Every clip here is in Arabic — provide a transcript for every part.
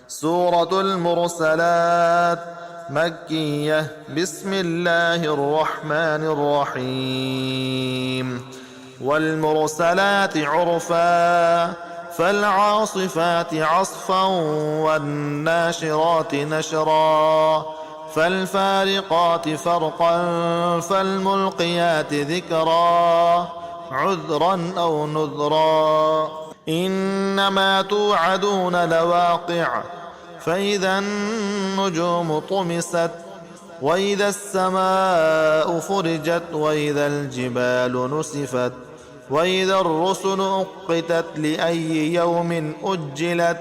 سورة المرسلات مكية. بسم الله الرحمن الرحيم. والمرسلات عرفا فالعاصفات عصفا والناشرات نشرا فالفارقات فرقا فالملقيات ذكرا عذرا أو نذرا. إنما توعدون لواقع فإذا النجوم طمست وإذا السماء فرجت وإذا الجبال نسفت وإذا الرسل أقتت لأي يوم أجلت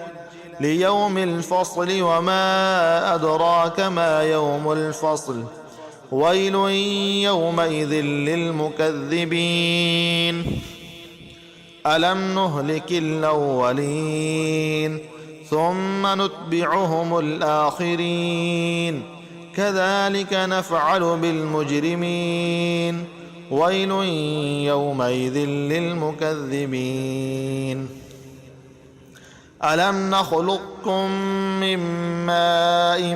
ليوم الفصل وما أدراك ما يوم الفصل ويل يومئذ للمكذبين. ألم نهلك الأولين ثم نتبعهم الآخرين كذلك نفعل بالمجرمين ويل يومئذ للمكذبين. ألم نخلقكم من ماء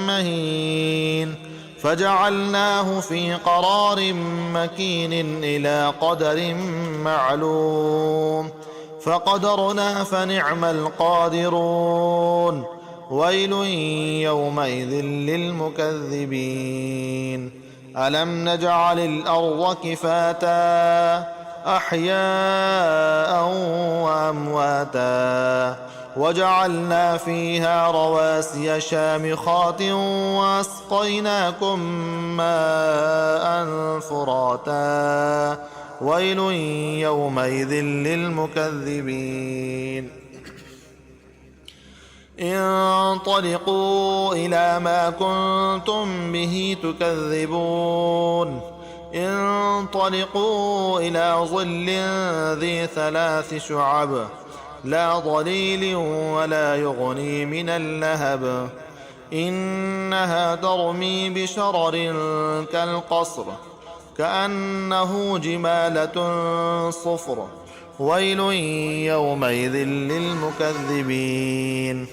مهين فجعلناه في قرار مكين إلى قدر معلوم فقدرنا فنعم القادرون ويل يومئذ للمكذبين. ألم نجعل الأرض كفاتا أحياء وأمواتا وجعلنا فيها رواسي شامخات وأسقيناكم ماء فراتا ويل يومئذ للمكذبين. انطلقوا إلى ما كنتم به تكذبون انطلقوا إلى ظل ذي 3 شعب لا ظليل ولا يغني من اللهب إنها ترمي بشرر كالقصر كأنه جمالة صفر ويل يومئذ للمكذبين.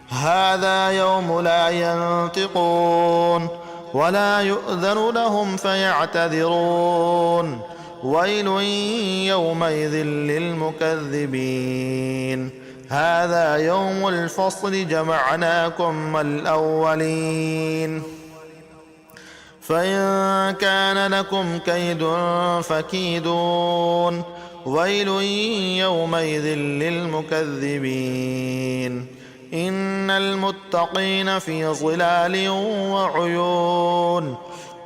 هذا يوم لا ينطقون ولا يؤذن لهم فيعتذرون ويل يومئذ للمكذبين. هذا يوم الفصل جمعناكم الأولين فإن كان لكم كيد فكيدون ويل يومئذ للمكذبين. إن المتقين في ظلال وعيون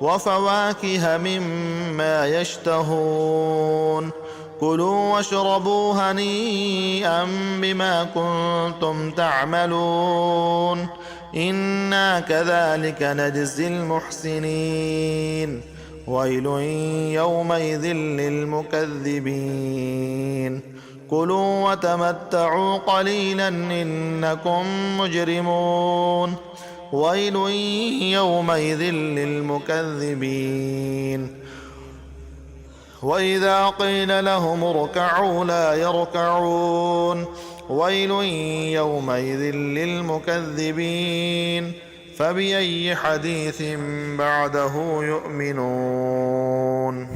وفواكه مما يشتهون كلوا واشربوا هنيئا بما كنتم تعملون إنا كذلك نجزي المحسنين ويل يومئذ للمكذبين. كلوا وتمتعوا قليلا إنكم مجرمون ويل يومئذ للمكذبين. وإذا قيل لهم اركعوا لا يركعون ويل يومئذ للمكذبين. فبأي حديث بعده يؤمنون.